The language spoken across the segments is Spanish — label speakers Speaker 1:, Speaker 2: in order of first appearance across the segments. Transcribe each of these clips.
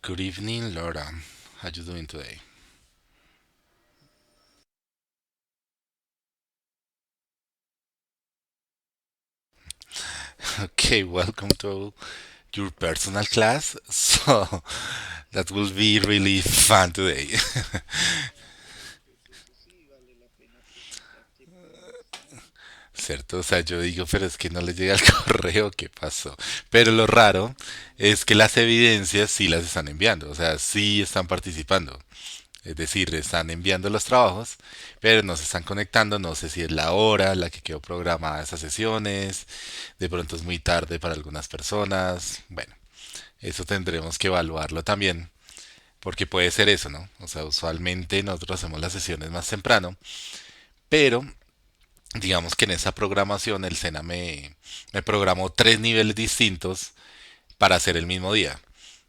Speaker 1: Good evening, Laura. How you doing today? Okay, welcome to your personal class. So that will be really fun today. ¿Cierto? O sea, yo digo, pero es que no le llega el correo, ¿qué pasó? Pero lo raro es que las evidencias sí las están enviando, o sea, sí están participando. Es decir, están enviando los trabajos, pero no se están conectando. No sé si es la hora la que quedó programada esas sesiones. De pronto es muy tarde para algunas personas. Bueno, eso tendremos que evaluarlo también, porque puede ser eso, ¿no? O sea, usualmente nosotros hacemos las sesiones más temprano, pero digamos que en esa programación el SENA me programó tres niveles distintos para hacer el mismo día.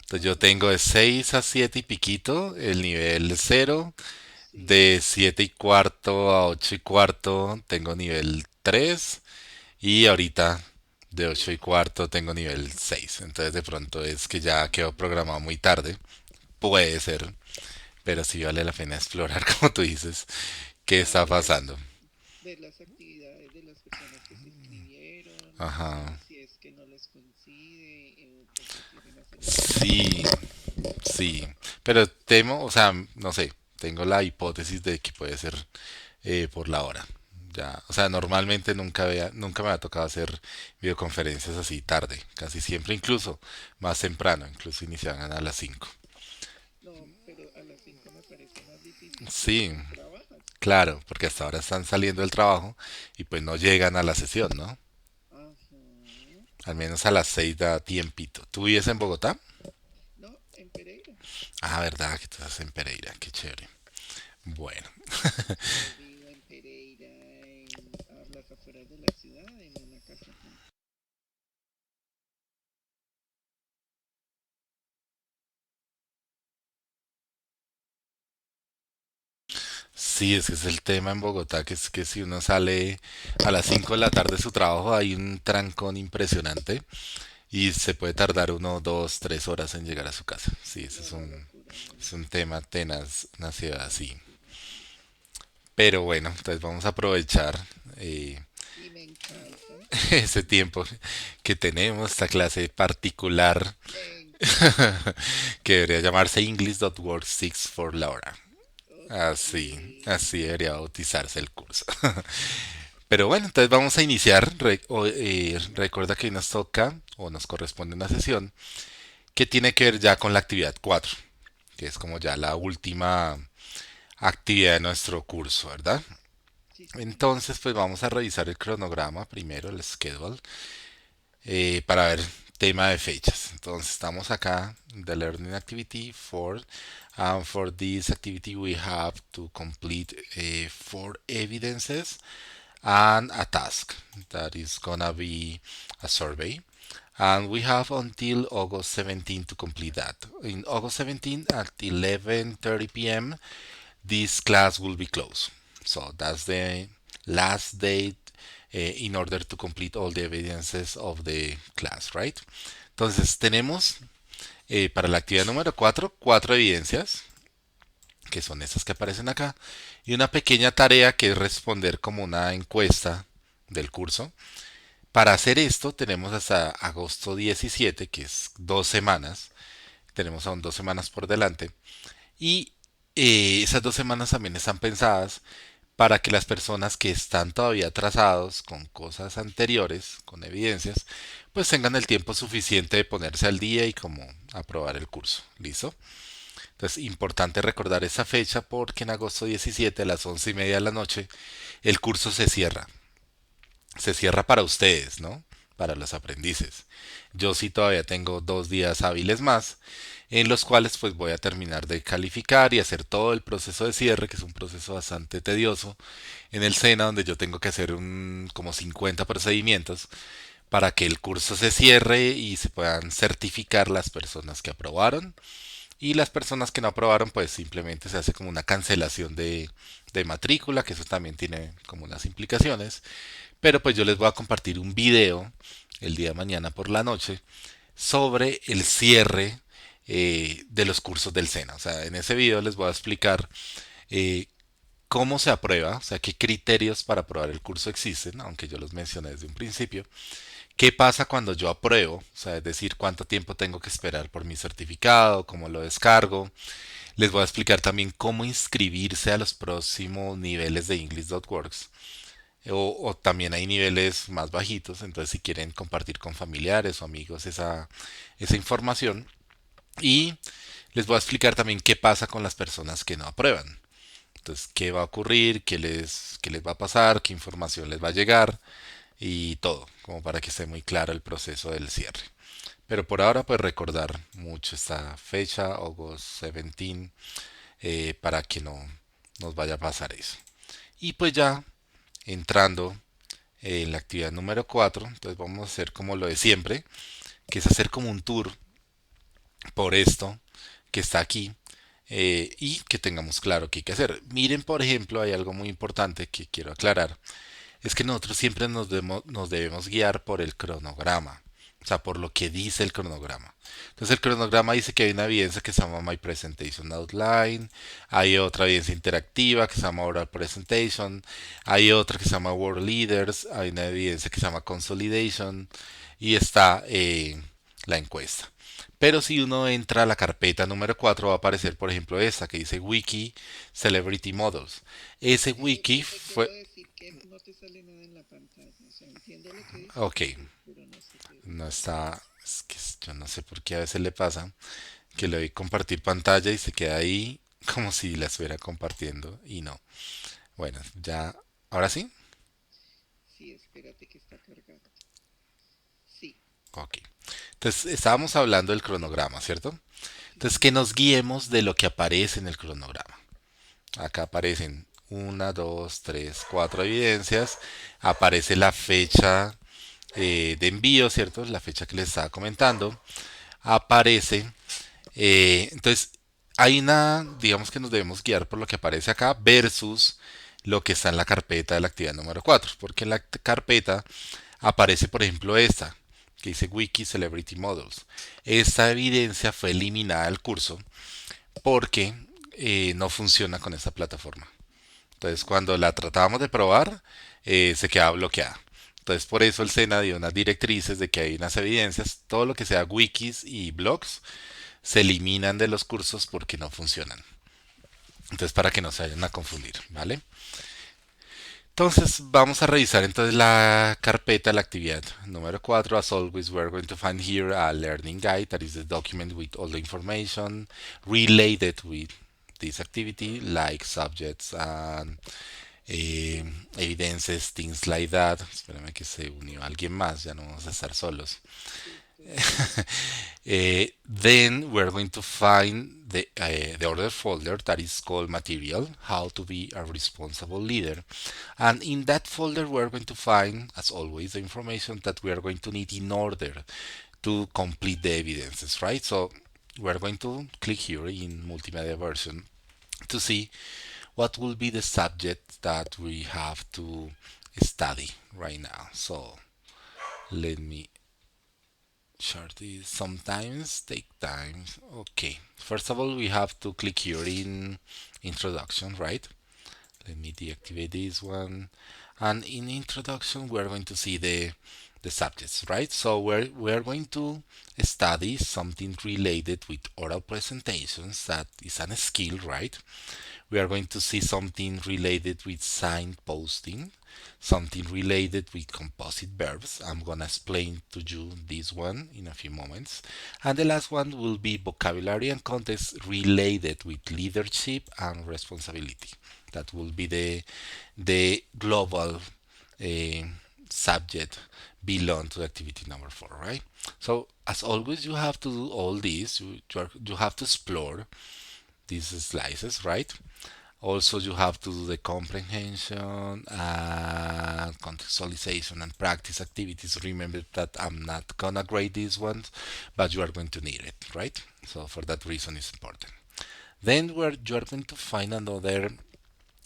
Speaker 1: Entonces yo tengo de 6 a 7 y piquito el nivel cero. De 7 y cuarto a 8 y cuarto tengo nivel 3. Y ahorita de 8 y cuarto tengo nivel 6. Entonces de pronto es que ya quedó programado muy tarde. Puede ser. Pero sí vale la pena explorar, como tú dices, qué está pasando. Ajá. Sí, sí. Pero temo, o sea, no sé. Tengo la hipótesis de que puede ser por la hora. Ya, o sea, normalmente nunca me ha tocado hacer videoconferencias así tarde, casi siempre, incluso más temprano, incluso iniciaban a las 5. Sí, claro, porque hasta ahora están saliendo del trabajo y pues no llegan a la sesión, ¿no? Al menos a las 6 da tiempito. ¿Tú vives en Bogotá? Ah, verdad, que tú estás en Pereira, qué chévere. Bueno, sí, ese es el tema en Bogotá, que es que si uno sale a las 5 de la tarde de su trabajo hay un trancón impresionante. Y se puede tardar 1, 2, 3 horas en llegar a su casa. Sí, ese es un tema tenaz, una ciudad así. Pero bueno, entonces vamos a aprovechar eh, ese tiempo que tenemos, esta clase particular que debería llamarse English.Word 6 for Laura. Así debería bautizarse el curso. Pero bueno, entonces vamos a iniciar. Recuerda que hoy nos toca o nos corresponde una sesión que tiene que ver ya con la actividad 4, que es como ya la última actividad de nuestro curso, ¿verdad? Entonces, pues vamos a revisar el cronograma primero, el schedule, para ver tema de fechas. Entonces, estamos acá, the learning activity 4. And for this activity, we have to complete 4 evidences and a task that is gonna be a survey. And we have until August 17 to complete that. In August 17 at 11:30 p.m., this class will be closed. So that's the last date in order to complete all the evidences of the class, right? Entonces tenemos para la actividad número 4, 4 evidencias, que son estas que aparecen acá, y una pequeña tarea que es responder como una encuesta del curso. Para hacer esto tenemos hasta agosto 17, que es 2 semanas. Tenemos aún 2 semanas por delante. Y esas 2 semanas también están pensadas para que las personas que están todavía atrasados con cosas anteriores, con evidencias, pues tengan el tiempo suficiente de ponerse al día y como aprobar el curso. ¿Listo? Entonces, importante recordar esa fecha porque en agosto 17 a las 11:30 de la noche el curso se cierra. Se cierra para ustedes, ¿no? Para los aprendices. Yo sí todavía tengo 2 días hábiles más en los cuales pues voy a terminar de calificar y hacer todo el proceso de cierre, que es un proceso bastante tedioso en el SENA, donde yo tengo que hacer como 50 procedimientos para que el curso se cierre y se puedan certificar las personas que aprobaron y las personas que no aprobaron pues simplemente se hace como una cancelación de matrícula, que eso también tiene como unas implicaciones. Pero pues yo les voy a compartir un video el día de mañana por la noche sobre el cierre de los cursos del SENA. O sea, en ese video les voy a explicar eh, cómo se aprueba, o sea, qué criterios para aprobar el curso existen, aunque yo los mencioné desde un principio. ¿Qué pasa cuando yo apruebo? O sea, es decir, cuánto tiempo tengo que esperar por mi certificado, cómo lo descargo. Les voy a explicar también cómo inscribirse a los próximos niveles de English.works. O también hay niveles más bajitos, entonces si quieren compartir con familiares o amigos esa información. Y les voy a explicar también qué pasa con las personas que no aprueban. Entonces, qué va a ocurrir, qué les va a pasar, qué información les va a llegar y todo, como para que esté muy claro el proceso del cierre. Pero por ahora, pues recordar mucho esta fecha, August 17, para que no nos vaya a pasar eso. Y pues ya entrando en la actividad número 4, entonces vamos a hacer como lo de siempre, que es hacer como un tour por esto que está aquí y que tengamos claro qué hay que hacer. Miren, por ejemplo, hay algo muy importante que quiero aclarar, es que nosotros siempre nos debemos guiar por el cronograma, o sea, por lo que dice el cronograma. Entonces el cronograma dice que hay una evidencia que se llama My Presentation Outline, hay otra evidencia interactiva que se llama Oral Presentation, hay otra que se llama World Leaders, hay una evidencia que se llama Consolidation y está la encuesta. Pero si uno entra a la carpeta número 4 va a aparecer, por ejemplo, esta que dice Wiki Celebrity Models. Ese wiki
Speaker 2: Eso te
Speaker 1: fue...
Speaker 2: quiero decir que no te sale nada en la pantalla. O sea, entiendo lo que dices,
Speaker 1: Ok,
Speaker 2: pero no se te ve.
Speaker 1: no está... Es que yo no sé por qué a veces le pasa que le doy compartir pantalla y se queda ahí como si la estuviera compartiendo y no. Bueno, ya... ¿Ahora sí?
Speaker 2: Sí, espérate que está cargando. Sí,
Speaker 1: Ok. Entonces estábamos hablando del cronograma, ¿cierto?
Speaker 2: sí,
Speaker 1: Entonces que
Speaker 2: señor.
Speaker 1: nos guiemos de lo que aparece en el cronograma. Acá aparecen una, dos, tres, cuatro evidencias. Aparece la fecha de envío, ¿cierto? La fecha que les estaba comentando. Aparece. Entonces, hay una, digamos que nos debemos guiar por lo que aparece acá versus lo que está en la carpeta de la actividad número 4. Porque en la carpeta aparece, por ejemplo, esta, que dice Wiki Celebrity Models. Esta evidencia fue eliminada del curso porque no funciona con esta plataforma. Entonces, cuando la tratábamos de probar, se quedaba bloqueada. Entonces, por eso el SENA dio unas directrices de que hay unas evidencias, todo lo que sea wikis y blogs, se eliminan de los cursos porque no funcionan. Entonces, para que no se vayan a confundir, ¿vale? Entonces, vamos a revisar entonces la carpeta, la actividad número 4. As always, we're going to find here a learning guide, that is the document with all the information related with this activity, like subjects and evidences, things like that. Espérame que se unió alguien más, ya no vamos a estar solos.
Speaker 2: Listo.
Speaker 1: Then we're going to find the other folder that is called material, how to be a responsible leader. And in that folder, we're going to find, as always, the information that we are going to need in order to complete the evidences, right? So we're going to click here in multimedia version to see what will be the subject that we have to study right now. So let me share this. Sometimes take time. Okay. First of all, we have to click here in introduction, right? Let me deactivate this one. And in introduction, we are going to see the subjects, right? So we're going to study something related with oral presentations. That is a skill, right? We are going to see something related with signposting, something related with composite verbs. I'm gonna explain to you this one in a few moments. And the last one will be vocabulary and context related with leadership and responsibility. That will be the global uh, subject belong to activity number 4, right? So as always, you have to do all this. You have to explore these slices, right? Also, you have to do the comprehension and contextualization and practice activities. Remember that I'm not gonna grade these ones, but you are going to need it, right? So for that reason, it's important. Then where you are going to find another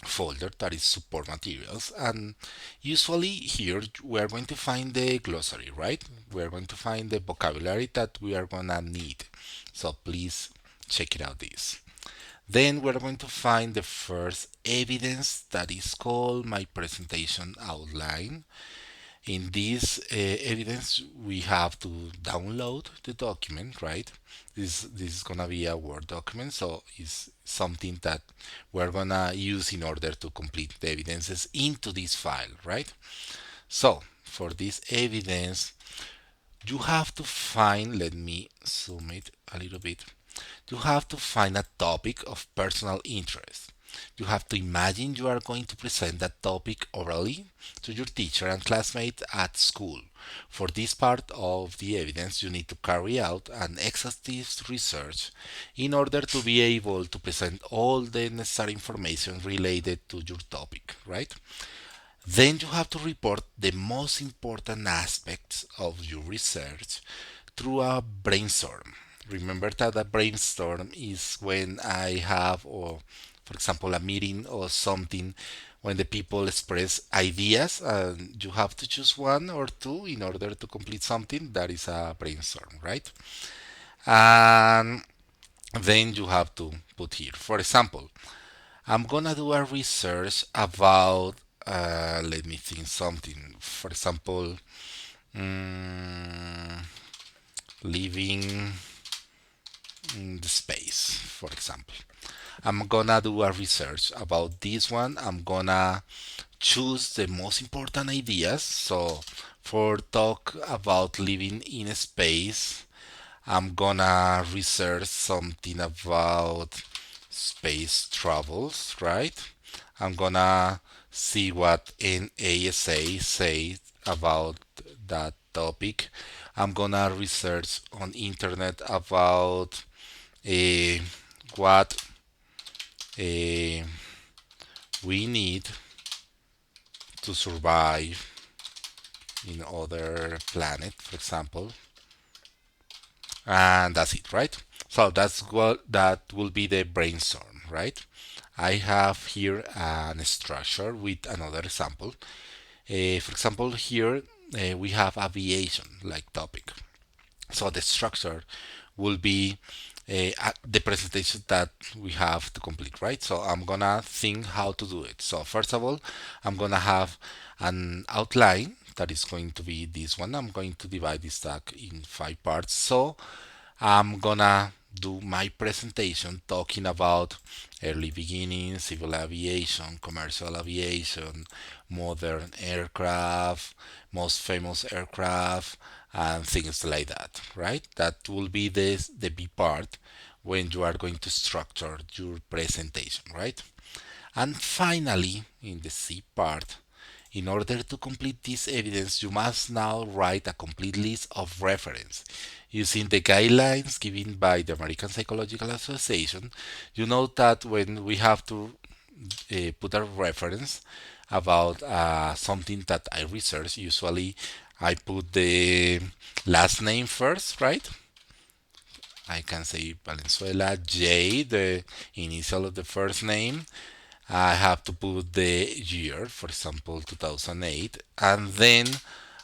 Speaker 1: folder that is support materials, and usually here we are going to find the glossary, right? We are going to find the vocabulary that we are gonna need, so please check it out this. Then we're going to find the first evidence that is called my presentation outline. In this evidence, we have to download the document, right? This is gonna be a Word document, so it's something that we're gonna use in order to complete the evidences into this file, right? So for this evidence, you have to find, let me zoom it a little bit. You have to find a topic of personal interest. You have to imagine you are going to present that topic orally to your teacher and classmates at school. For this part of the evidence, you need to carry out an exhaustive research in order to be able to present all the necessary information related to your topic, right? Then you have to report the most important aspects of your research through a brainstorm. Remember that a brainstorm is when I have, or for example, a meeting or something when the people express ideas and you have to choose one or two in order to complete something. That is a brainstorm, right? And then you have to put here, for example, I'm gonna do a research about, let me think something. For example, mm, living in the space, for example. I'm gonna do a research about this one. I'm gonna choose the most important ideas. So, for talk about living in space, I'm gonna research something about space travels, right? I'm gonna see what NASA say about that topic. I'm gonna research on internet about uh, what uh, we need to survive in other planet, for example, and that's it, right? So that's what that will be the brainstorm, right? I have here an structure with another example. For example, here we have aviation like topic. So the structure will be the presentation that we have to complete, right? So I'm gonna think how to do it. So first of all, I'm gonna have an outline that is going to be this one. I'm going to divide this talk in 5 parts. So I'm gonna do my presentation talking about early beginnings, civil aviation, commercial aviation, modern aircraft, most famous aircraft, and things like that, right? That will be the B part when you are going to structure your presentation, right? And finally, in the C part, in order to complete this evidence, you must now write a complete list of reference. Using the guidelines given by the American Psychological Association, you know that when we have to put a reference about something that I research, usually I put the last name first, right? I can say Valenzuela J, the initial of the first name. I have to put the year, for example, 2008, and then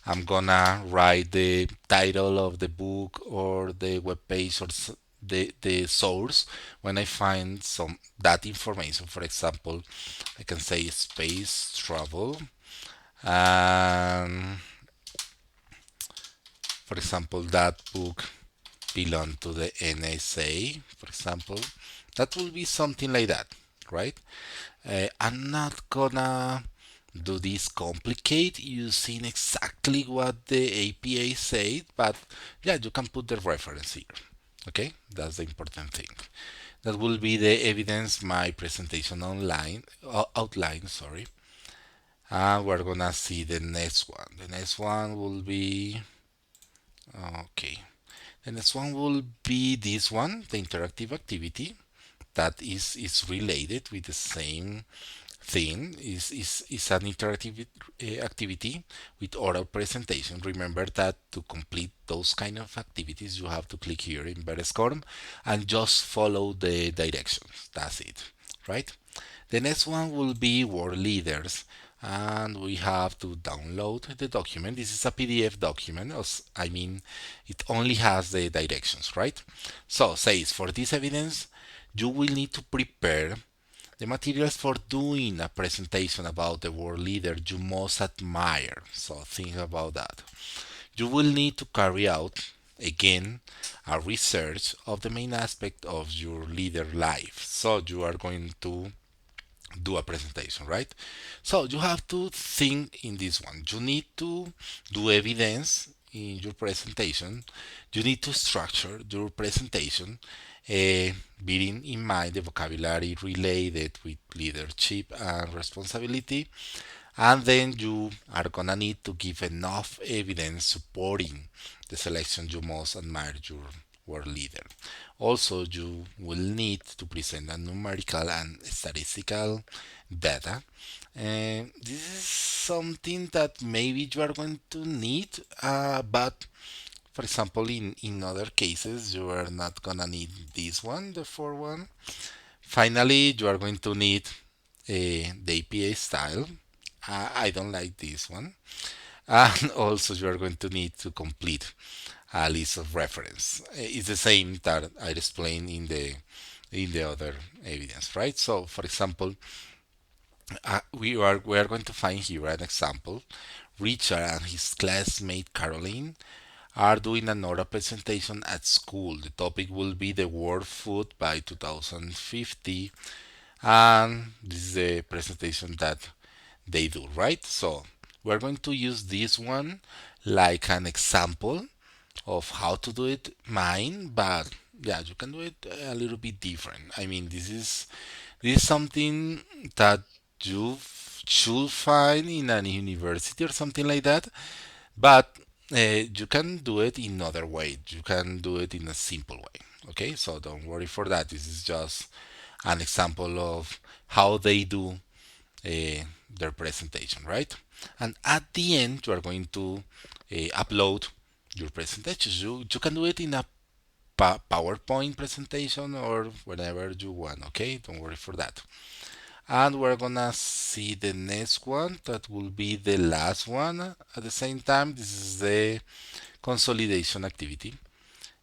Speaker 1: I'm gonna write the title of the book or the web page or the source when I find some that information. For example, I can say space travel, and for example, that book belong to the NSA, for example. That will be something like that, right? I'm not gonna do this complicate using exactly what the APA said, but yeah, you can put the reference here. Okay, that's the important thing. That will be the evidence my presentation online outline. Sorry, and we're gonna see the next one. The next one will be okay. The next one will be this one, the interactive activity that is related with the same thing. Is an interactive activity with oral presentation. Remember that to complete those kind of activities, you have to click here in Verescorm and just follow the directions. That's it, right? The next one will be world leaders, and we have to download the document. This is a PDF document, I mean, it only has the directions, right? So, says for this evidence, you will need to prepare the materials for doing a presentation about the world leader you most admire. So, think about that. You will need to carry out, again, a research of the main aspect of your leader life. So, you are going to do a presentation, right? So you have to think in this one. You need to do evidence in your presentation. You need to structure your presentation, bearing in mind the vocabulary related with leadership and responsibility. And then you are gonna need to give enough evidence supporting the selection you most admire your world leader. Also, you will need to present a numerical and statistical data. And this is something that maybe you are going to need, but for example, in other cases, you are not gonna need this one, the fourth one. Finally, you are going to need the APA style. I don't like this one. And also, you are going to need to complete a list of reference. It's the same that I explained in the other evidence, right? So, for example, we are going to find here an example. Richard and his classmate Caroline are doing an oral presentation at school. The topic will be the world food by 2050, and this is the presentation that they do, right? So we're going to use this one like an example of how to do it mine, but yeah, you can do it a little bit different. I mean, this is something that you should find in a university or something like that, but you can do it in other way. You can do it in a simple way. Okay, so don't worry for that. This is just an example of how they do their presentation, right? And at the end, you are going to upload your presentation. You can do it in a PowerPoint presentation or whenever you want, okay? Don't worry for that. And we're gonna see the next one that will be the last one at the same time. This is the consolidation activity.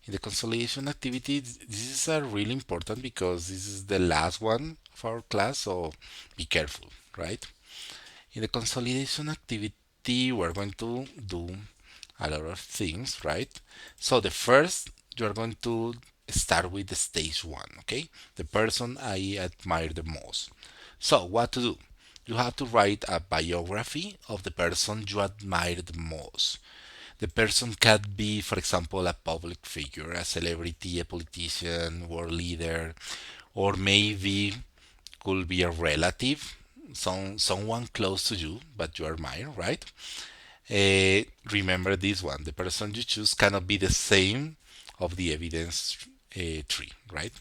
Speaker 1: In the consolidation activity, this is really important because this is the last one of our class, so be careful, right? In the consolidation activity, we're going to do a lot of things, right? So the first, you're going to start with the stage one, okay? The person I admire the most. So what to do? You have to write a biography of the person you admire the most. The person can be, for example, a public figure, a celebrity, a politician, world leader, or maybe could be a relative, someone close to you, but you admire, right? Remember this one: the person you choose cannot be the same of the evidence tree, right?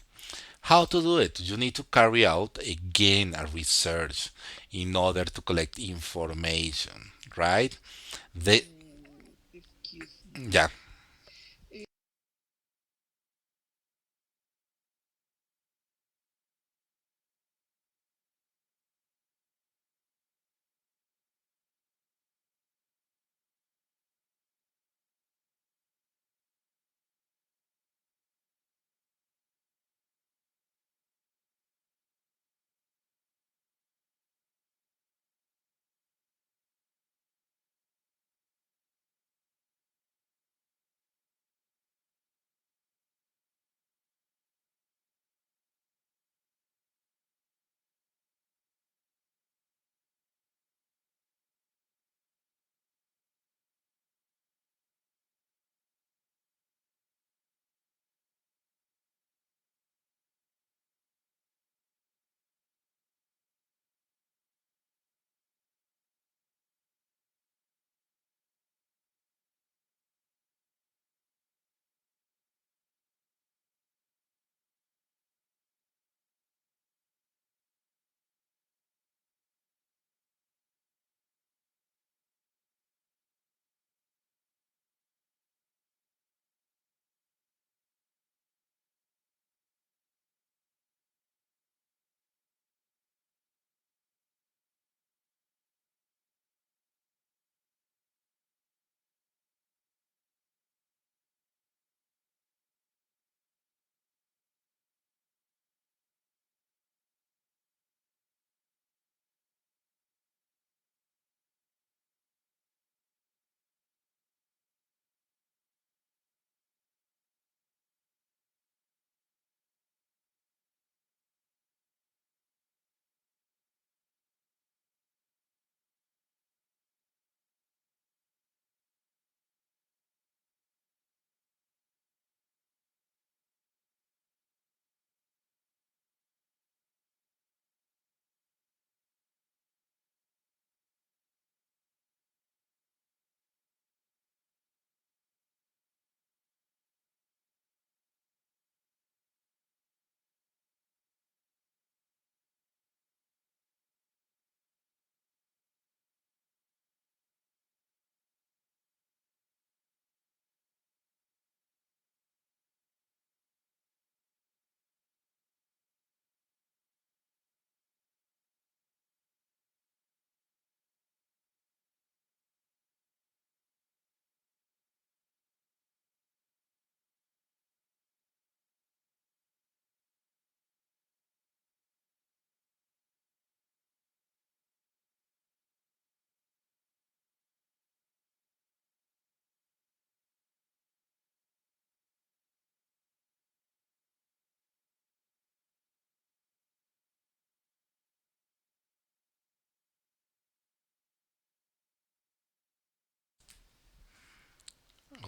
Speaker 1: How to do it? You need to carry out again a research in order to collect information, right? The
Speaker 2: Excuse me.
Speaker 1: yeah,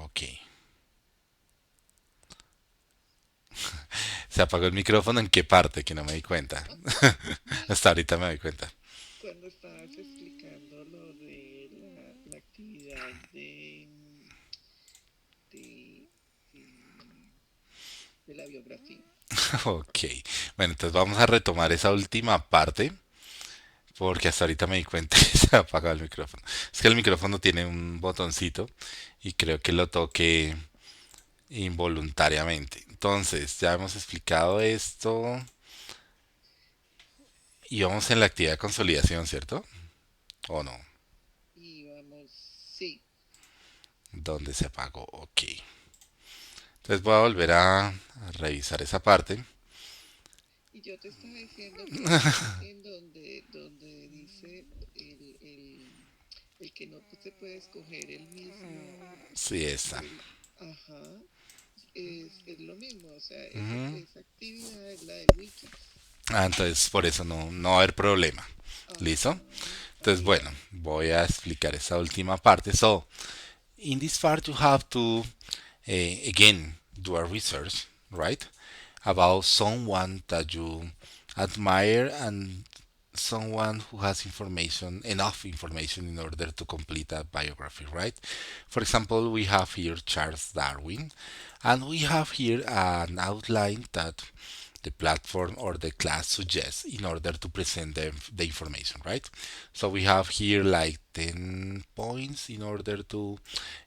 Speaker 1: Ok. ¿Se apagó el micrófono en qué parte? Que no me di cuenta. Hasta ahorita me doy cuenta.
Speaker 2: Cuando estabas explicando lo de la actividad de, de, de la biografía.
Speaker 1: Ok. Bueno, entonces vamos a retomar esa última parte. Porque hasta ahorita me di cuenta que se ha apagado el micrófono. Es que el micrófono tiene un botoncito y creo que lo toqué involuntariamente. Entonces, ya hemos explicado esto y vamos en la actividad de consolidación, ¿cierto? ¿O no?
Speaker 2: Y vamos, sí.
Speaker 1: ¿Dónde se apagó? Ok. Entonces voy a volver a revisar esa parte.
Speaker 2: Y yo te estaba diciendo que es en donde dice el que no se puede escoger el mismo,
Speaker 1: Sí, esa.
Speaker 2: ajá, es lo mismo, o sea,
Speaker 1: Ujú.
Speaker 2: esa actividad es la de wikis.
Speaker 1: Ah, entonces por eso no va a haber problema. ¿Listo?
Speaker 2: Ajá,
Speaker 1: Entonces, bueno,
Speaker 2: bien.
Speaker 1: voy a explicar esa última parte. So, in this part you have to again do a research, right, about someone that you admire and someone who has information, enough information in order to complete a biography, right? For example, we have here Charles Darwin, and we have here an outline that the platform or the class suggests in order to present the information, right? So we have here like 10 points in order to,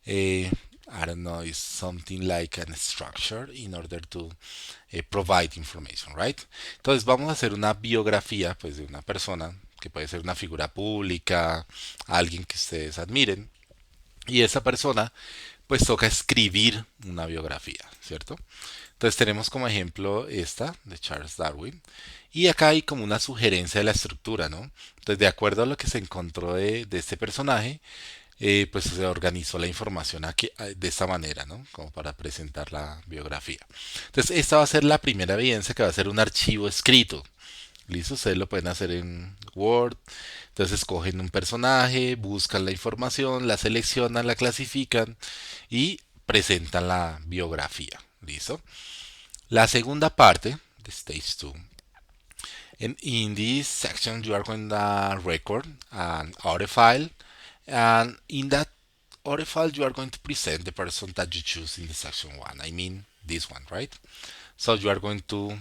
Speaker 1: uh, I don't know, it's something like a structure in order to provide information, right? Entonces vamos a hacer una biografía pues de una persona que puede ser una figura pública, alguien que ustedes admiren, y esa persona pues toca escribir una biografía, ¿cierto? Entonces tenemos como ejemplo esta de Charles Darwin. Y acá hay como una sugerencia de la estructura, ¿no? Entonces de acuerdo a lo que se encontró de este personaje, pues se organizó la información aquí, de esta manera, ¿no? Como para presentar la biografía. Entonces esta va a ser la primera evidencia que va a ser un archivo escrito. ¿Listo? Ustedes lo pueden hacer en Word. Entonces escogen un personaje, buscan la información, la seleccionan, la clasifican y presentan la biografía. ¿Listo? La segunda parte de Stage 2. In this section, you are going to record an audio file, and in that audio file, you are going to present the person that you choose in the section 1. I mean, this one, right? So you are going to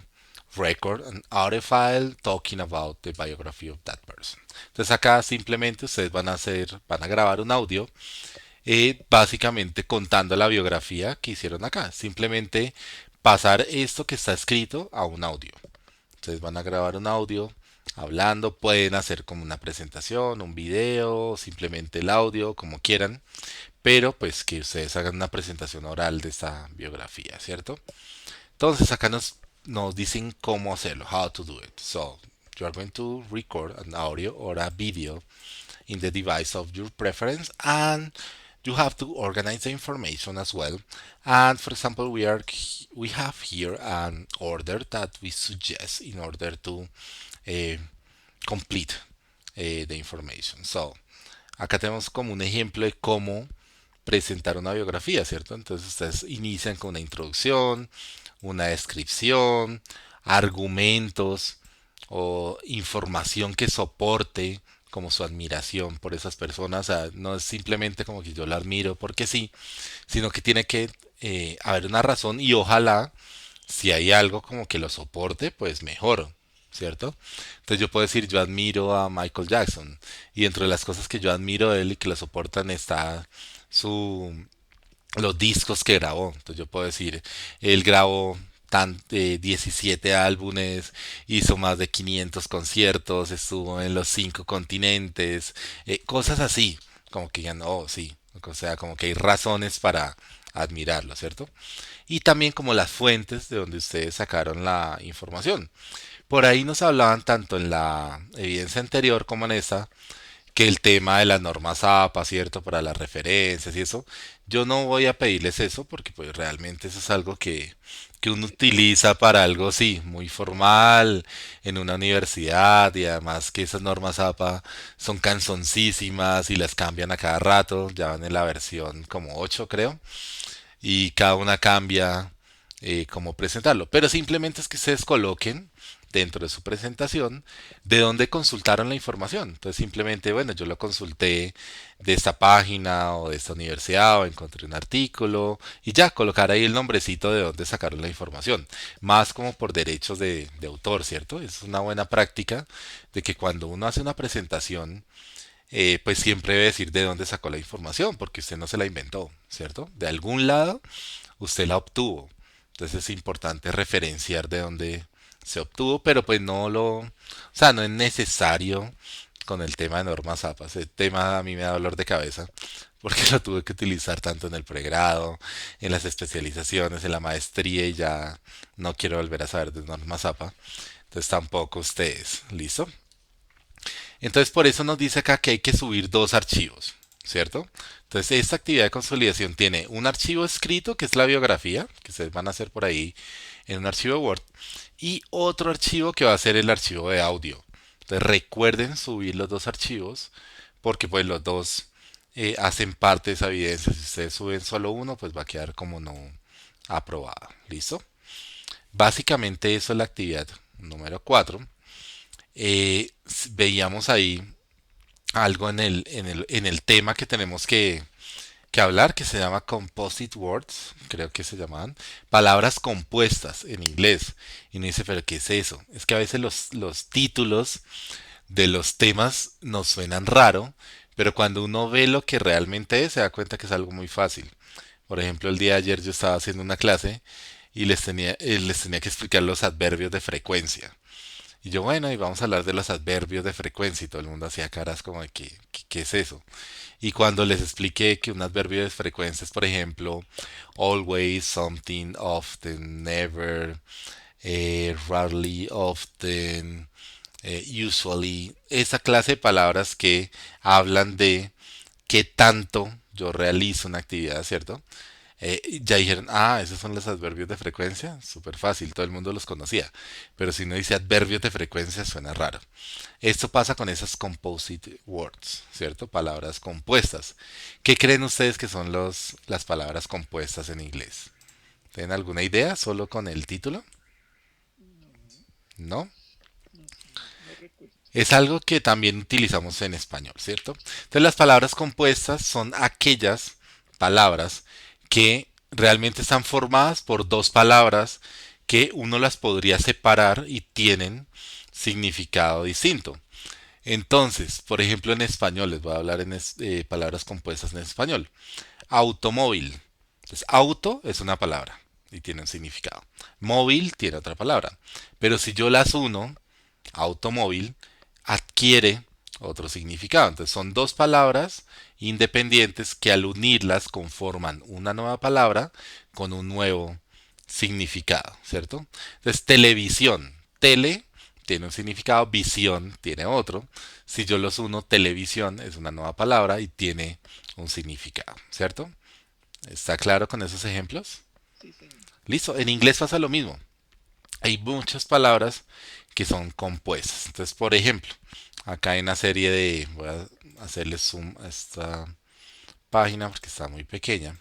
Speaker 1: record an audio file talking about the biography of that person. Entonces acá simplemente ustedes van a grabar un audio básicamente contando la biografía que hicieron acá. Simplemente pasar esto que está escrito a un audio. Entonces van a grabar un audio hablando, pueden hacer como una presentación, un video, simplemente el audio, como quieran, pero pues que ustedes hagan una presentación oral de esta biografía, ¿cierto? Entonces acá nos dicen cómo hacerlo, how to do it. So, you are going to record an audio or a video in the device of your preference, and you have to organize the information as well. And for example, we have here an order that we suggest in order to uh, complete the information. So, acá tenemos como un ejemplo de cómo presentar una biografía, ¿cierto? Entonces ustedes inician con una introducción, una descripción, argumentos o información que soporte como su admiración por esas personas. O sea, no es simplemente como que yo la admiro porque sí, sino que tiene que haber una razón y ojalá si hay algo como que lo soporte, pues mejor, ¿cierto? Entonces yo puedo decir, yo admiro a Michael Jackson y entre las cosas que yo admiro de él y que lo soportan está su los discos que grabó. Entonces yo puedo decir, él grabó 17 álbumes, hizo más de 500 conciertos, estuvo en los 5 continentes, cosas así, como que ya no, sí, o sea, como que hay razones para admirarlo, ¿cierto? Y también como las fuentes de donde ustedes sacaron la información. Por ahí nos hablaban tanto en la evidencia anterior como en esta que el tema de las normas APA, ¿cierto? Para las referencias y eso. Yo no voy a pedirles eso porque pues realmente eso es algo que uno utiliza para algo, sí, muy formal en una universidad y además que esas normas APA son cansoncísimas y las cambian a cada rato, ya van en la versión como 8 creo y cada una cambia cómo presentarlo. Pero simplemente es que ustedes coloquen dentro de su presentación de dónde consultaron la información. Entonces simplemente, bueno, yo lo consulté de esta página o de esta universidad o encontré un artículo y ya colocar ahí el nombrecito de dónde sacaron la información. Más como por derechos de autor, ¿cierto? Es una buena práctica de que cuando uno hace una presentación pues siempre debe decir de dónde sacó la información, porque usted no se la inventó, ¿cierto? De algún lado usted la obtuvo. Entonces es importante referenciar de dónde se obtuvo, pero pues no lo, o sea, no es necesario con el tema de normas APA. Ese tema a mí me da dolor de cabeza porque lo tuve que utilizar tanto en el pregrado, en las especializaciones, en la maestría y ya no quiero volver a saber de normas APA. Entonces tampoco ustedes, ¿listo? Entonces por eso nos dice acá que hay que subir dos archivos, ¿cierto? Entonces esta actividad de consolidación tiene un archivo escrito, que es la biografía, que se van a hacer por ahí en un archivo Word, y otro archivo que va a ser el archivo de audio. Entonces recuerden subir los dos archivos, porque pues los dos hacen parte de esa evidencia. Si ustedes suben solo uno, pues va a quedar como no aprobada. ¿Listo? Básicamente eso es la actividad número 4. Veíamos ahí algo en el tema que tenemos que hablar, que se llama Composite Words, creo que se llamaban, palabras compuestas en inglés. Y uno dice, pero ¿qué es eso? Es que a veces los títulos de los temas nos suenan raro, pero cuando uno ve lo que realmente es, se da cuenta que es algo muy fácil. Por ejemplo, el día de ayer yo estaba haciendo una clase y les tenía que explicar los adverbios de frecuencia. Y yo, bueno, y vamos a hablar de los adverbios de frecuencia y todo el mundo hacía caras como de ¿qué es eso? Y cuando les expliqué que un adverbio de frecuencia es, por ejemplo, always, something, often, never, rarely, often, usually, esa clase de palabras que hablan de qué tanto yo realizo una actividad, ¿cierto? Ya dijeron, esos son los adverbios de frecuencia, súper fácil, todo el mundo los conocía. Pero si no dice adverbios de frecuencia, suena raro. Esto pasa con esas composite words, ¿cierto? Palabras compuestas. ¿Qué creen ustedes que son las palabras compuestas en inglés? ¿Tienen alguna idea solo con el título?
Speaker 2: No,
Speaker 1: ¿No?
Speaker 2: no sé, no recuerdo.
Speaker 1: Es algo que también utilizamos en español, ¿cierto? Entonces las palabras compuestas son aquellas palabras que realmente están formadas por dos palabras que uno las podría separar y tienen significado distinto. Entonces, por ejemplo, en español, les voy a hablar palabras compuestas en español. Automóvil. Entonces, auto es una palabra y tiene un significado. Móvil tiene otra palabra. Pero si yo las uno, automóvil, adquiere otro significado. Entonces son dos palabras independientes que al unirlas conforman una nueva palabra con un nuevo significado, ¿cierto? Entonces televisión, tele tiene un significado, visión tiene otro. Si yo los uno, televisión es una nueva palabra y tiene un significado, ¿cierto? ¿Está claro con esos ejemplos?
Speaker 2: Sí, señor.
Speaker 1: Listo, en inglés pasa lo mismo. Hay muchas palabras que son compuestas. Entonces, por ejemplo, acá hay una serie de... Voy a hacerle zoom a esta página porque está muy pequeña.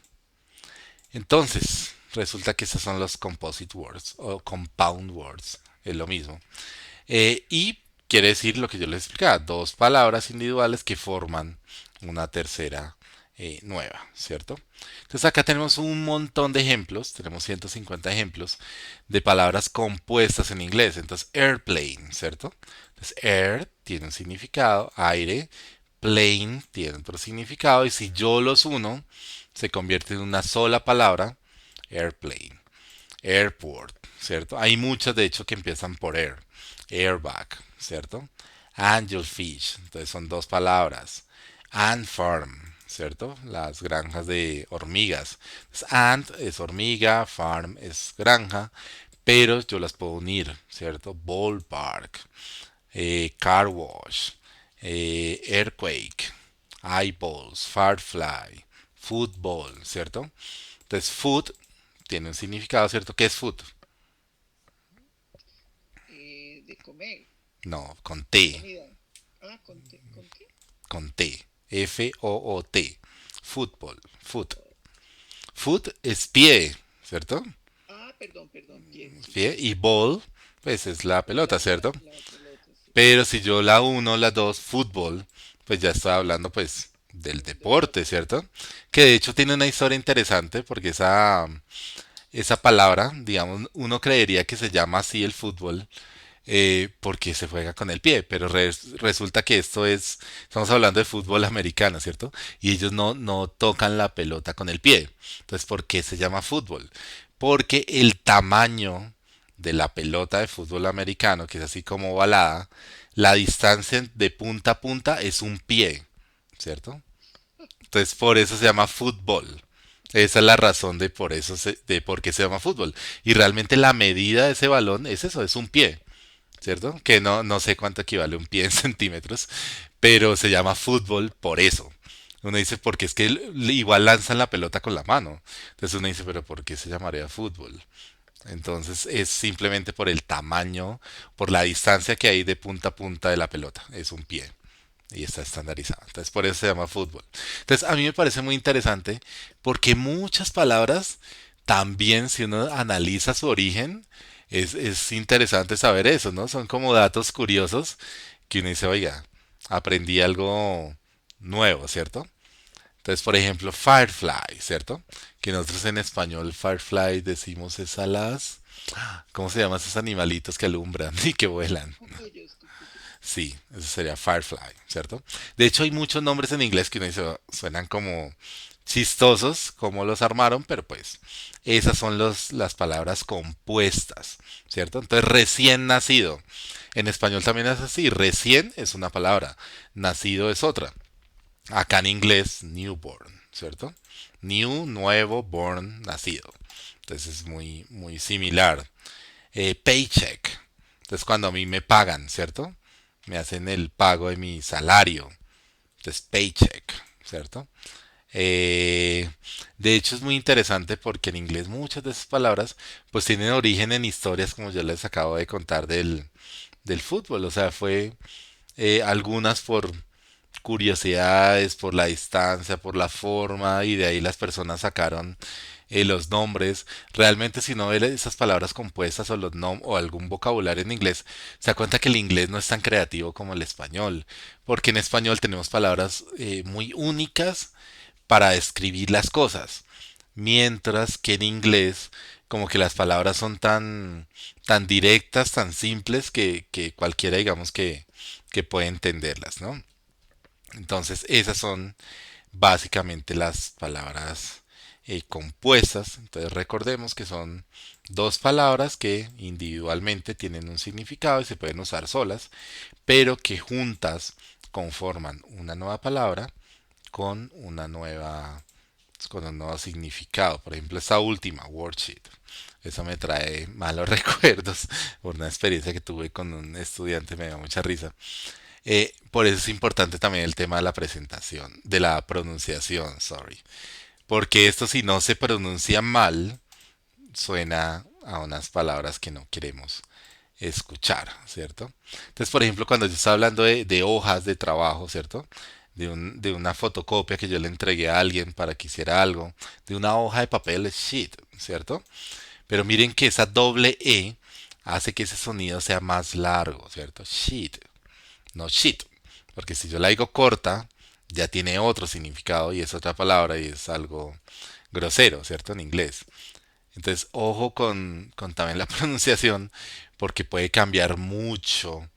Speaker 1: Entonces, resulta que estos son los composite words o compound words. Es lo mismo. Y quiere decir lo que yo les explicaba, dos palabras individuales que forman una tercera nueva, ¿cierto? Entonces acá tenemos un montón de ejemplos, tenemos 150 ejemplos de palabras compuestas en inglés. Entonces airplane, ¿cierto? Entonces air tiene un significado, aire, plane tiene otro significado y si yo los uno se convierte en una sola palabra, airplane. Airport, ¿cierto? Hay muchas de hecho que empiezan por air. Airbag, ¿cierto? Angelfish, entonces son dos palabras. Ant farm, ¿cierto? Las granjas de hormigas. Entonces, ant es hormiga, farm es granja, pero yo las puedo unir, ¿cierto? Ballpark, car wash, Earthquake, eyeballs, firefly, football, ¿cierto? Entonces, food tiene un significado, ¿cierto? ¿Qué es food?
Speaker 2: De comer,
Speaker 1: No, con T,
Speaker 2: comida. Ah, ¿con qué?
Speaker 1: con T, Foot, fútbol, foot. Foot es pie, ¿cierto?
Speaker 2: Ah, perdón, perdón, pie, sí,
Speaker 1: Pie
Speaker 2: sí,
Speaker 1: y
Speaker 2: sí.
Speaker 1: ball, pues es la pelota, ¿cierto?
Speaker 2: La pelota, sí.
Speaker 1: Pero si yo la uno, la dos, fútbol, pues ya estaba hablando pues del
Speaker 2: Del
Speaker 1: deporte,
Speaker 2: deporte.
Speaker 1: ¿cierto? Que de hecho tiene una historia interesante porque esa palabra, digamos, uno creería que se llama así el fútbol porque se juega con el pie, pero resulta que estamos hablando de fútbol americano, ¿cierto? Y ellos no tocan la pelota con el pie. Entonces, ¿por qué se llama fútbol? Porque el tamaño de la pelota de fútbol americano, que es así como ovalada, la distancia de punta a punta es un pie, ¿cierto? Entonces, por eso se llama fútbol. Esa es la razón de por qué se llama fútbol. Y realmente la medida de ese balón es eso, es un pie. ¿Cierto? Que no sé cuánto equivale un pie en centímetros, pero se llama fútbol por eso. Uno dice, porque es que igual lanzan la pelota con la mano. Entonces uno dice, pero ¿por qué se llamaría fútbol? Entonces es simplemente por el tamaño, por la distancia que hay de punta a punta de la pelota. Es un pie y está estandarizado. Entonces por eso se llama fútbol. Entonces a mí me parece muy interesante porque muchas palabras también si uno analiza su origen es interesante saber eso, ¿no? Son como datos curiosos que uno dice, oiga, aprendí algo nuevo, ¿cierto? Entonces, por ejemplo, Firefly, ¿cierto? Que nosotros en español Firefly decimos es a las... ¿Cómo se llaman esos animalitos que alumbran y que vuelan?
Speaker 2: Capullos, capullos.
Speaker 1: Sí, eso sería Firefly, ¿cierto? De hecho, hay muchos nombres en inglés que uno dice, "Oh, suenan como chistosos, como los armaron, pero pues esas son las palabras compuestas, ¿cierto? Entonces, recién nacido. En español también es así, recién es una palabra, nacido es otra. Acá en inglés, newborn, ¿cierto? New, nuevo, born, nacido. Entonces es muy similar. Paycheck. Entonces cuando a mí me pagan, ¿cierto? Me hacen el pago de mi salario. Entonces paycheck, ¿cierto? Eh, de hecho es muy interesante porque en inglés muchas de esas palabras pues tienen origen en historias como yo les acabo de contar del fútbol. O sea, fue algunas por curiosidades, por la distancia, por la forma, y de ahí las personas sacaron los nombres. Realmente si no ve esas palabras compuestas o o algún vocabulario en inglés, se da cuenta que el inglés no es tan creativo como el español, porque en español tenemos palabras muy únicas para describir las cosas, mientras que en inglés como que las palabras son tan directas, tan simples que cualquiera digamos que puede entenderlas, ¿no? Entonces, esas son básicamente las palabras compuestas. Entonces, recordemos que son dos palabras que individualmente tienen un significado y se pueden usar solas, pero que juntas conforman una nueva palabra con con un nuevo significado. Por ejemplo, esta última, worksheet. Eso me trae malos recuerdos por una experiencia que tuve con un estudiante, me dio mucha risa. Por eso es importante también el tema de la presentación, de la pronunciación, sorry. Porque esto si no se pronuncia mal, suena a unas palabras que no queremos escuchar, ¿cierto? Entonces, por ejemplo, cuando yo estaba hablando de hojas de trabajo, ¿cierto? De una fotocopia que yo le entregué a alguien para que hiciera algo, de una hoja de papel es sheet, ¿cierto? Pero miren que esa doble E hace que ese sonido sea más largo, ¿cierto? Sheet, no shit. Porque si yo la digo corta, ya tiene otro significado y es otra palabra y es algo grosero, ¿cierto? En inglés. Entonces, ojo con también la pronunciación porque puede cambiar mucho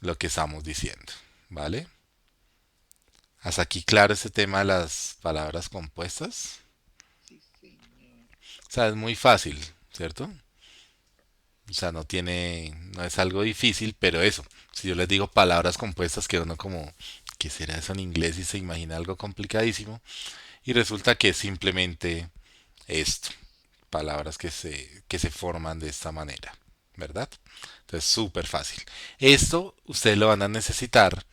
Speaker 1: lo que estamos diciendo, ¿vale? Hasta aquí claro ese tema de las palabras compuestas.
Speaker 2: Sí, señor.
Speaker 1: O sea, es muy fácil, ¿cierto? O sea, no es algo difícil, pero eso, si yo les digo palabras compuestas, que uno como, ¿qué será eso en inglés? Y se imagina algo complicadísimo. Y resulta que es simplemente esto, palabras que se forman de esta manera, ¿verdad? Entonces, súper fácil. Esto ustedes lo van a necesitar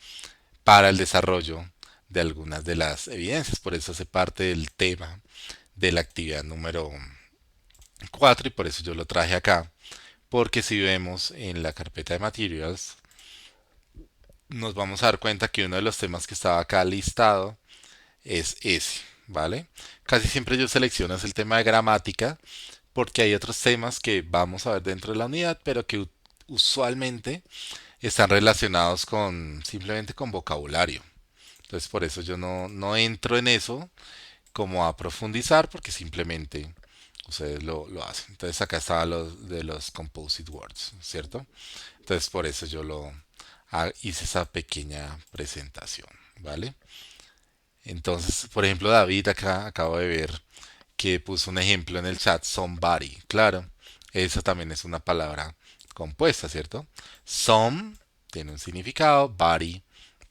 Speaker 1: para el desarrollo de algunas de las evidencias. Por eso hace parte del tema de la actividad número 4 y por eso yo lo traje acá. Porque si vemos en la carpeta de materials, nos vamos a dar cuenta que uno de los temas que estaba acá listado es ese, ¿vale? Casi siempre yo selecciono es el tema de gramática porque hay otros temas que vamos a ver dentro de la unidad, pero que usualmente están relacionados con simplemente con vocabulario. Entonces por eso yo no entro en eso como a profundizar porque simplemente ustedes lo hacen. Entonces acá estaba los de los composite words, ¿cierto? Entonces por eso yo hice esa pequeña presentación, ¿vale? Entonces, por ejemplo, David acá acabo de ver que puso un ejemplo en el chat, somebody. Claro, esa también es una palabra compuesta, ¿cierto? Some tiene un significado, body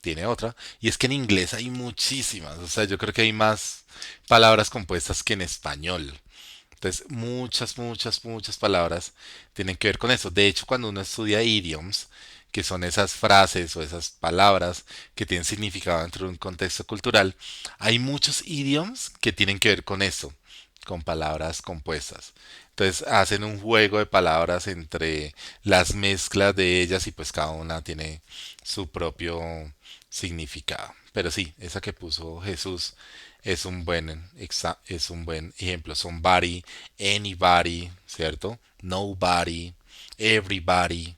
Speaker 1: tiene otra. Y es que en inglés hay muchísimas, o sea, yo creo que hay más palabras compuestas que en español. Entonces, muchas palabras tienen que ver con eso. De hecho, cuando uno estudia idioms, que son esas frases o esas palabras que tienen significado dentro de un contexto cultural, hay muchos idioms que tienen que ver con eso, con palabras compuestas. Entonces hacen un juego de palabras entre las mezclas de ellas y pues cada una tiene su propio significado. Pero sí, esa que puso Jesús es un buen ejemplo. Somebody, anybody, ¿cierto? Nobody, everybody.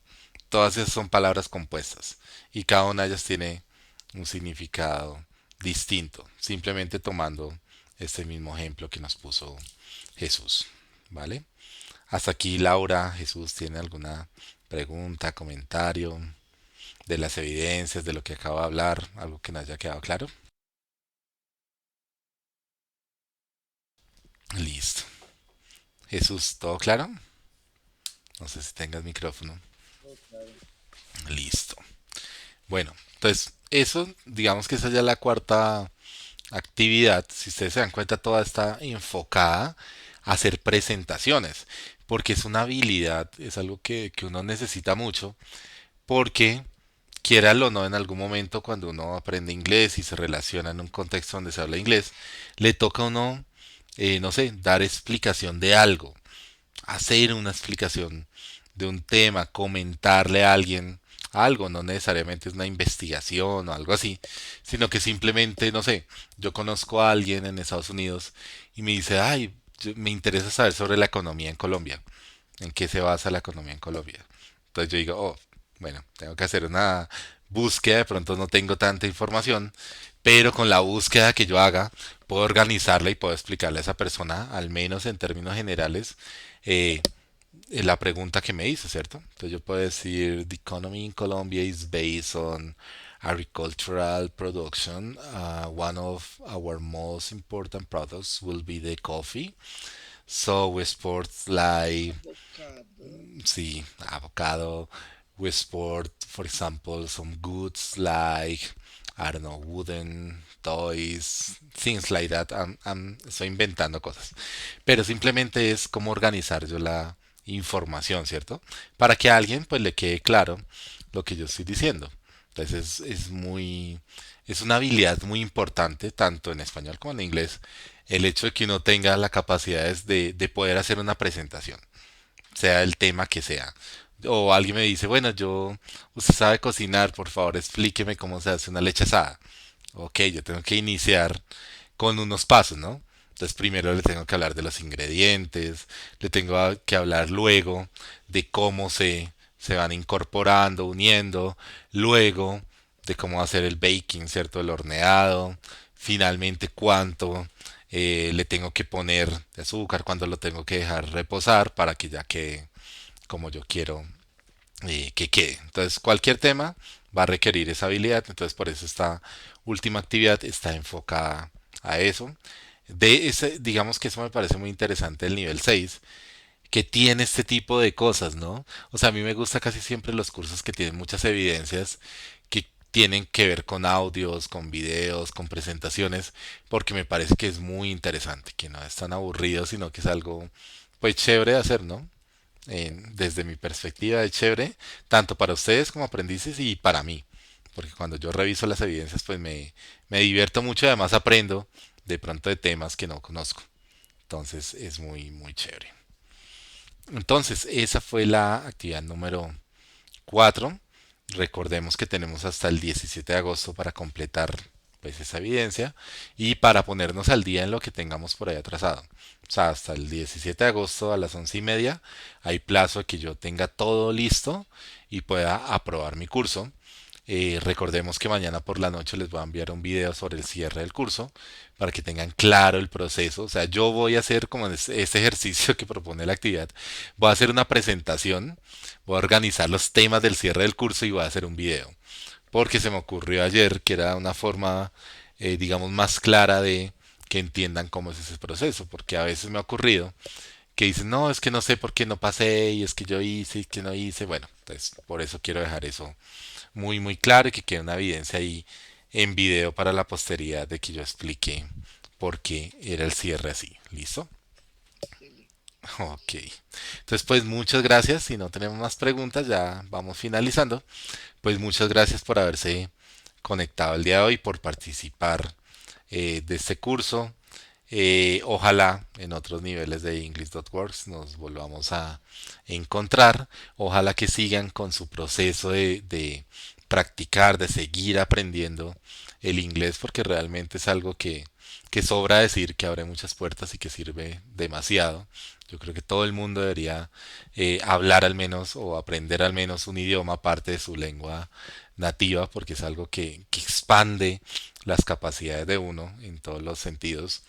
Speaker 1: Todas esas son palabras compuestas y cada una de ellas tiene un significado distinto, simplemente tomando este mismo ejemplo que nos puso Jesús, ¿vale? Hasta aquí Laura, Jesús, ¿tiene alguna pregunta, comentario de las evidencias, de lo que acabo de hablar, algo que no haya quedado claro? Listo. Jesús, ¿todo claro? No sé si tengas micrófono.
Speaker 3: Todo claro.
Speaker 1: Listo. Bueno, entonces eso, digamos que esa ya es la cuarta actividad. Si ustedes se dan cuenta, toda está enfocada a hacer presentaciones, porque es una habilidad, es algo que uno necesita mucho, porque quiéralo o no, en algún momento cuando uno aprende inglés y se relaciona en un contexto donde se habla inglés, le toca a uno, no sé, dar explicación de algo, hacer una explicación de un tema, comentarle a alguien algo, no necesariamente es una investigación o algo así, sino que simplemente, no sé, yo conozco a alguien en Estados Unidos y me dice, ay, me interesa saber sobre la economía en Colombia, en qué se basa la economía en Colombia. Entonces yo digo, oh, bueno, tengo que hacer una búsqueda, de pronto no tengo tanta información, pero con la búsqueda que yo haga, puedo organizarla y puedo explicarle a esa persona, al menos en términos generales, eh, la pregunta que me hizo, ¿cierto? Entonces yo puedo decir, the economy in Colombia is based on agricultural production. One of our most important products will be the coffee. So we export like,
Speaker 2: Avocado.
Speaker 1: sí, avocado. We export, for example, some goods like, I don't know, wooden toys, things like that. Estoy inventando cosas. Pero simplemente es cómo organizar yo la información, ¿cierto? Para que a alguien pues le quede claro lo que yo estoy diciendo. Entonces es una habilidad muy importante, tanto en español como en inglés, el hecho de que uno tenga la capacidad de poder hacer una presentación, sea el tema que sea. O alguien me dice, bueno, usted sabe cocinar, por favor explíqueme cómo se hace una leche asada. Ok, yo tengo que iniciar con unos pasos, ¿no? Entonces primero le tengo que hablar de los ingredientes, le tengo que hablar luego de cómo se van incorporando, uniendo, luego de cómo hacer el baking, ¿cierto? El horneado, finalmente cuánto le tengo que poner de azúcar, cuándo lo tengo que dejar reposar para que ya quede como yo quiero que quede. Entonces, cualquier tema va a requerir esa habilidad. Entonces, por eso esta última actividad está enfocada a eso. Digamos que eso me parece muy interesante el nivel 6 que tiene este tipo de cosas, ¿no? O sea, a mí me gusta casi siempre los cursos que tienen muchas evidencias que tienen que ver con audios, con videos, con presentaciones, porque me parece que es muy interesante, que no es tan aburrido, sino que es algo, pues, chévere de hacer, ¿no? Desde mi perspectiva es chévere, tanto para ustedes como aprendices y para mí. porque cuando yo reviso las evidencias, pues me divierto mucho y además aprendo de pronto de temas que no conozco. Entonces es muy, muy chévere. Entonces, esa fue la actividad número 4. Recordemos que tenemos hasta el 17 de agosto para completar pues esa evidencia y para ponernos al día en lo que tengamos por ahí atrasado. O sea, hasta el 17 de agosto a las 11:30 hay plazo de que yo tenga todo listo y pueda aprobar mi curso. Recordemos que mañana por la noche les voy a enviar un video sobre el cierre del curso para que tengan claro el proceso. O sea, yo voy a hacer como este ejercicio que propone la actividad. Voy a hacer una presentación, voy a organizar los temas del cierre del curso y voy a hacer un video. Porque se me ocurrió ayer que era una forma, digamos, más clara de que entiendan cómo es ese proceso. Porque a veces me ha ocurrido que dicen, no, es que no sé por qué no pasé y es que yo hice y que no hice. Bueno, entonces por eso quiero dejar eso muy muy claro y que quede una evidencia ahí en video para la posteridad de que yo expliqué por qué era el cierre así. ¿Listo?
Speaker 2: excelente.
Speaker 1: Ok. Entonces pues muchas gracias. Si no tenemos más preguntas ya vamos finalizando. Pues muchas gracias por haberse conectado el día de hoy, por participar de este curso. Ojalá en otros niveles de English.works nos volvamos a encontrar. Ojalá que sigan con su proceso de practicar, de seguir aprendiendo el inglés, porque realmente es algo que sobra decir que abre muchas puertas y que sirve demasiado. Yo creo que todo el mundo debería hablar al menos o aprender al menos un idioma aparte de su lengua nativa, porque es algo que expande las capacidades de uno en todos los sentidos.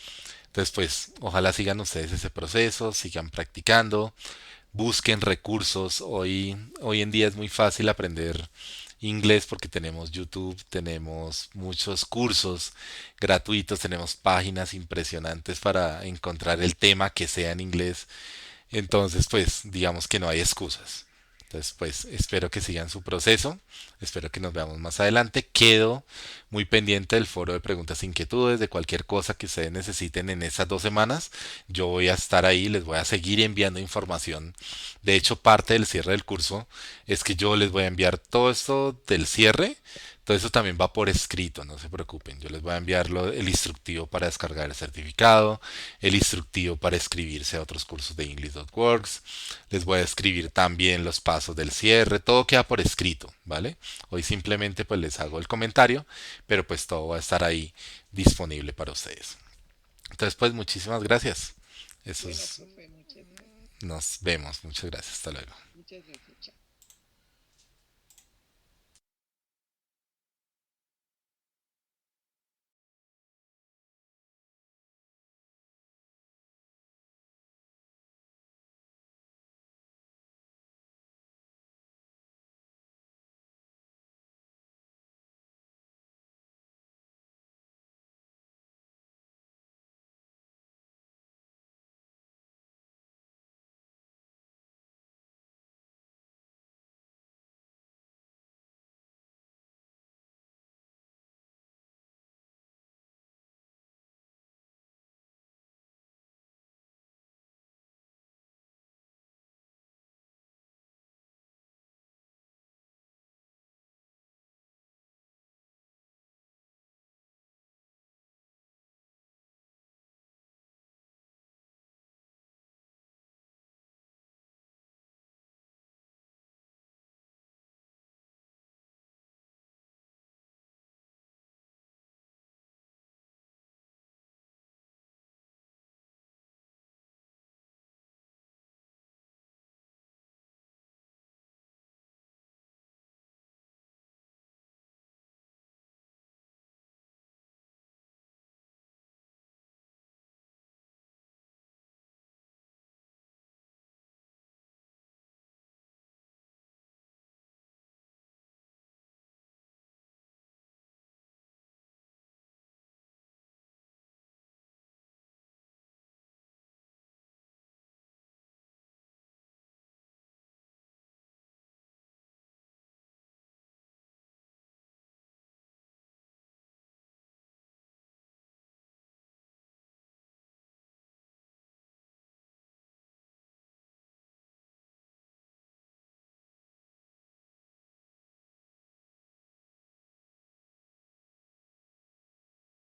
Speaker 1: Entonces, pues, ojalá sigan ustedes ese proceso, sigan practicando, busquen recursos. Hoy en día es muy fácil aprender inglés porque tenemos YouTube, tenemos muchos cursos gratuitos, tenemos páginas impresionantes para encontrar el tema que sea en inglés. Entonces, pues, digamos que no hay excusas. Entonces, pues, espero que sigan su proceso. Espero que nos veamos más adelante. Quedo muy pendiente del foro de preguntas e inquietudes, de cualquier cosa que ustedes necesiten en esas 2 semanas. Yo voy a estar ahí, les voy a seguir enviando información. De hecho, parte del cierre del curso es que yo les voy a enviar todo esto del cierre. Todo eso también va por escrito, no se preocupen. Yo les voy a enviar el instructivo para descargar el certificado, el instructivo para inscribirse a otros cursos de English.works. Les voy a escribir también los pasos del cierre. Todo queda por escrito, ¿vale? Hoy simplemente pues les hago el comentario, pero pues todo va a estar ahí disponible para ustedes. Entonces pues muchísimas gracias. Eso
Speaker 2: Bueno,
Speaker 1: es,
Speaker 2: profe, muchas gracias.
Speaker 1: nos vemos. Muchas gracias. Hasta luego.
Speaker 2: Muchas gracias. Chao.